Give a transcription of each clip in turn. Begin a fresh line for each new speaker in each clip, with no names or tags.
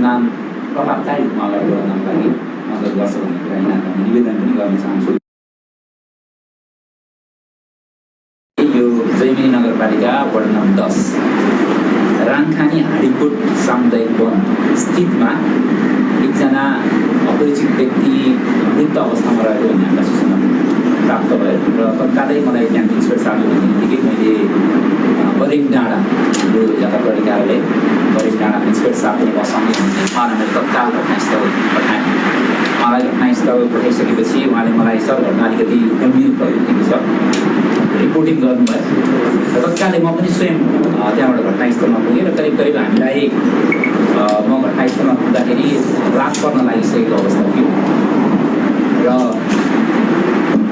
अनुसन्धान प्रभावकारी रूपमा अगाडि बढाउनको लागि मद्दत गर्छ भन्ने कुरा यहाँलाई निवेदन पनि गर्न चाहन्छु। यो जैमिनी नगरपालिका वार्ड नम्बर 10 राङखानी हाँडीकोट सामुदायिक वन स्थितमा एकजना अपरिचित व्यक्ति मृत अवस्थामा रहेको भन्ने हामीलाई सूचना प्राप्त भयो र तत्कालै मलाई त्यहाँ इन्सपेक्टर साहबले भन्ने बित्तिकै मैले बरेङ डाँडा हाम्रो यातायात प्रहरी कार्यालय बरेङ डाँडा इन्सपेक्टर साहबले मसँगै उहाँलाई मैले तत्काल घटनास्थल पठाएँ। उहाँलाई घटनास्थल पठाइसकेपछि उहाँले मलाई सर घटना अलिकति गम्भीर प्रवृत्तिको छ रिपोर्टिङ गर्नुभयो र तत्कालै म पनि स्वयं त्यहाँबाट घटनास्थलमा पुगेँ र करिब करिब हामीलाई म घटनास्थलमा पुग्दाखेरि रात पर्न लागिसकेको अवस्था थियो र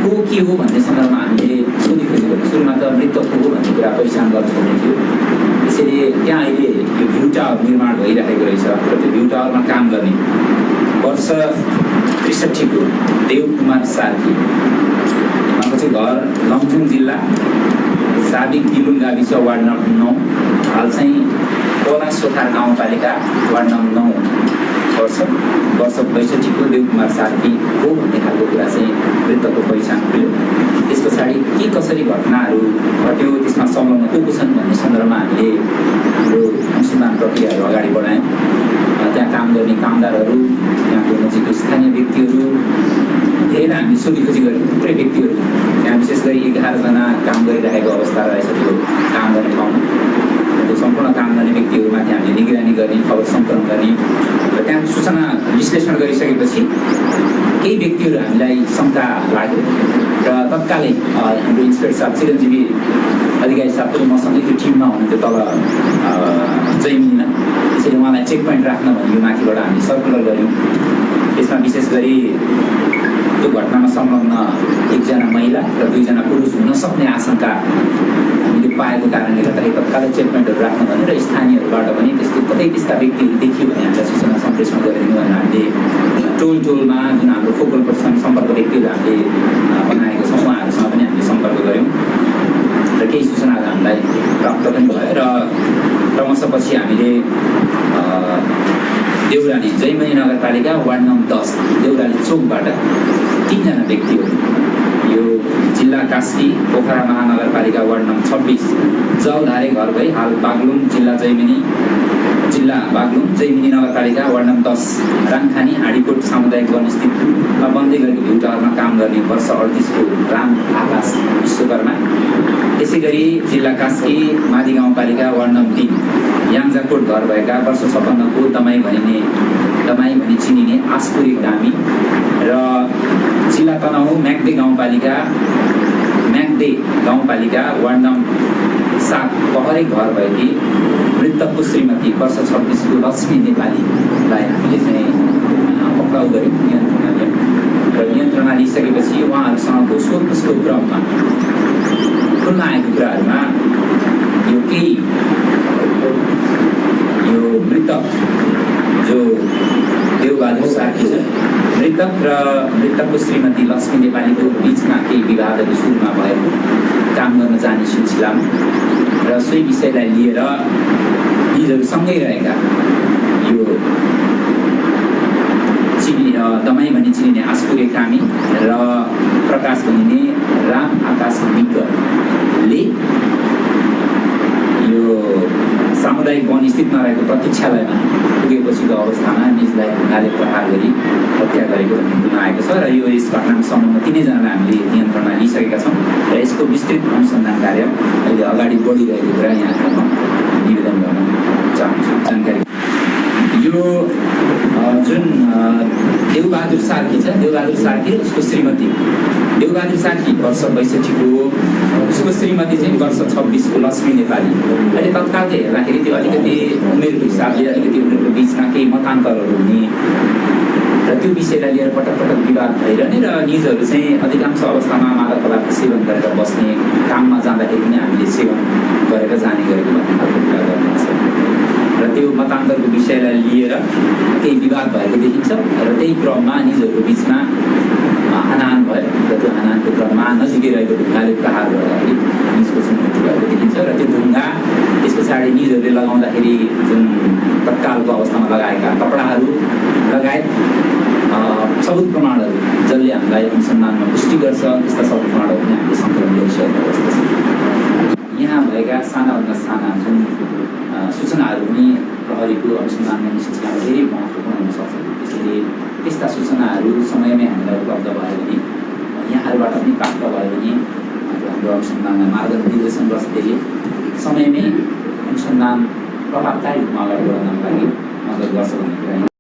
को के हो भन्ने सन्दर्भमा हामीले सोधीखोजी गर्यौँ। सुरुमा त मृतक को हो भन्ने कुरा पहिचान गर्नुपर्ने थियो। त्यसैले त्यहाँ अहिले यो भ्यू टावर निर्माण भइरहेको रहेछ र त्यो भ्यू टावरमा काम गर्ने वर्ष ६३ को देवकुमार सार्की उहाँको चाहिँ घर लमजुङ जिल्ला साबिक दिलुङ गाविस वार्ड नम्बर 9 हाल चाहिँ कोला सोथार गाउँपालिका वार्ड नम्बर 9 वर्ष ६२ को देवकुमार सार्की हो भन्ने खालको कुरा चाहिँ मृतकको पहिचान खुल्यो। त्यस पछाडि के कसरी घटनाहरू घट्यो त्यसमा संलग्न को छन् भन्ने सन्दर्भमा हामीले हाम्रो अनुसन्धान प्रक्रियाहरू अगाडि बढायौँ। त्यहाँ काम गर्ने कामदारहरू त्यहाँको नजिकको स्थानीय व्यक्तिहरू धेरै हामी सोधीखोजी गरेको थुप्रै व्यक्तिहरू त्यहाँ विशेष गरी 11 जना काम गरिरहेको अवस्था रहेछ त्यो काम गर्ने ठाउँमा। त्यो सम्पूर्ण काम गर्ने व्यक्तिहरूमाथि हामीले निगरानी गर्ने खबर सङ्कलन गर्ने र त्यहाँ सूचना विश्लेषण गरिसकेपछि केही व्यक्तिहरू हामीलाई शङ्का लाग्यो र तत्कालै हाम्रो इन्सपेक्टर साहब चिरञ्जीवी अधिकारी साहब पनि मसँगै त्यो टिममा हुनुहुन्थ्यो तल जैमिनीमा। त्यसैले उहाँलाई चेक पोइन्ट राख्न भन्ने माथिबाट हामी सर्कुलर गऱ्यौँ। त्यसमा विशेष गरी त्यो घटनामा संलग्न 1 जना महिला र 2 जना पुरुष हुन सक्ने आशंका हामीले पाएको कारणले गर्दाखेरि तत्कालै चेक पोइन्टहरू राख्न भनेर स्थानीयहरूबाट पनि त्यस्तो कतै त्यस्ता व्यक्तिहरू देखियो भने हामीलाई सूचना सम्प्रेषण गरिदिनु भनेर हामीले टोलमा जुन हाम्रो फोकल पर्सन सम्पर्क व्यक्तिहरू हामीले बनाएको छौँ उहाँहरूसँग पनि हामीले सम्पर्क गऱ्यौँ र केही सूचनाहरू हामीलाई प्राप्त पनि भयो र क्रमशः पछि हामीले देउराली जैमिनी नगरपालिका वार्ड नम्बर 10 देउराली चोकबाट 3 जना व्यक्तिहरू यो जिल्ला कास्की पोखरा महानगरपालिका वार्ड नम्बर 26 जलधारे घर भई हाल बागलुङ जिल्ला बागलुङ जैमिनी नगरपालिका वार्ड नम्बर 10 राङखानी हाँडीकोट सामुदायिक वन स्थितमा बन्दै गरेको भ्यू टावरमा काम गर्ने वर्ष 38 को राम आकाश विश्वकर्मा। त्यसै गरी जिल्ला कास्की मादी गाउँपालिका वार्ड नम्बर 3 याङजाकोट घर भएका वर्ष 56 को दमाई भनी चिनिने आसपुरी गामी र जिल्ला तनहुँ म्याग्दे गाउँपालिका वार्ड नम्बर 7 पहरे घर भएकी मृतकको श्रीमती वर्ष 26 को लक्ष्मी नेपालीलाई हामीले चाहिँ पक्राउ गऱ्यौँ नियन्त्रणमा लिइसकेपछि उहाँहरूसँगको सोधपुछको क्रममा खुल्न आएको कुराहरूमा यो मृतक जो देवबहादुर सार्की छ मृतक र मृतकको श्रीमती लक्ष्मी नेपालीको बिचमा केही विवादहरू सुरुमा भएको काम गर्न जाने सिलसिलामा र सोही विषयलाई लिएर यिनीहरू सँगै रहेका यो दमाई भनी चिनिने आसपुरे कामी र प्रकाश भनिने राम आकाश विकले यो सामुदायिक वन स्थितमा रहेको प्रतीक्षालयमा पुगेपछिको अवस्थामा निजलाई ढुङ्गाले प्रहार गरी हत्या गरेको भन्ने खुल्न आएको छ र यो यस घटनामा संलग्न 3 जनालाई हामीले नियन्त्रणमा लिइसकेका छौँ र यसको विस्तृत अनुसन्धान कार्य अहिले अगाडि बढिरहेको कुरा यहाँ निवेदन गर्न चाहन्छु। जानकारी यो जुन देवबहादुर सार्की छ देवबहादुर सार्की र उसको श्रीमती देवबहादुर सार्की वर्ष 62 को उसको श्रीमती चाहिँ वर्ष 26 को लक्ष्मी नेपाली। अहिले तत्काल चाहिँ हेर्दाखेरि त्यो अलिकति उमेरको हिसाबले अलिकति उनीहरूको बिचमा केही मतान्तरहरू हुने र त्यो विषयलाई लिएर पटक पटक विवाद भइरहने र निजहरू चाहिँ अधिकांश अवस्थामा मादक पदार्थ सेवन गरेर बस्ने काममा जाँदाखेरि पनि हामीले सेवन गरेर जाने गरेको भन्ने खालको कुरा गर्नुहुन्छ र त्यो मतान्तरको विषयलाई लिएर केही विवाद भएको देखिन्छ र त्यही क्रममा निजहरूको बिचमा हानाहान भयो र त्यो हानाहानको क्रममा नजिकै रहेको ढुङ्गाले प्रहार गर्दाखेरि निजको चाहिँ मृत्यु भएको देखिन्छ र त्यो ढुङ्गा त्यस पछाडि निजहरूले लगाउँदाखेरि जुन तत्कालको अवस्थामा लगाएका कपडाहरू सबुत प्रमाणहरू जसले हामीलाई अनुसन्धानमा पुष्टि गर्छ त्यस्ता सबुत प्रमाणहरू पनि हामीले सङ्कलन गरिसकेको अवस्था छ। यहाँ भएका सानाभन्दा साना जुन सूचनाहरू पनि प्रहरीको अनुसन्धान गर्ने सूचनामा धेरै महत्त्वपूर्ण हुन सक्छ। त्यसैले त्यस्ता सूचनाहरू समयमै हामीलाई उपलब्ध भयो भने यहाँहरूबाट पनि प्राप्त भयो भने हाम्रो अनुसन्धानमा मार्गनिर्देशन गर्छ। त्यसले समयमै अनुसन्धान प्रभावकारी रूपमा अगाडि बढाउनका लागि मद्दत गर्छ भन्ने कुरा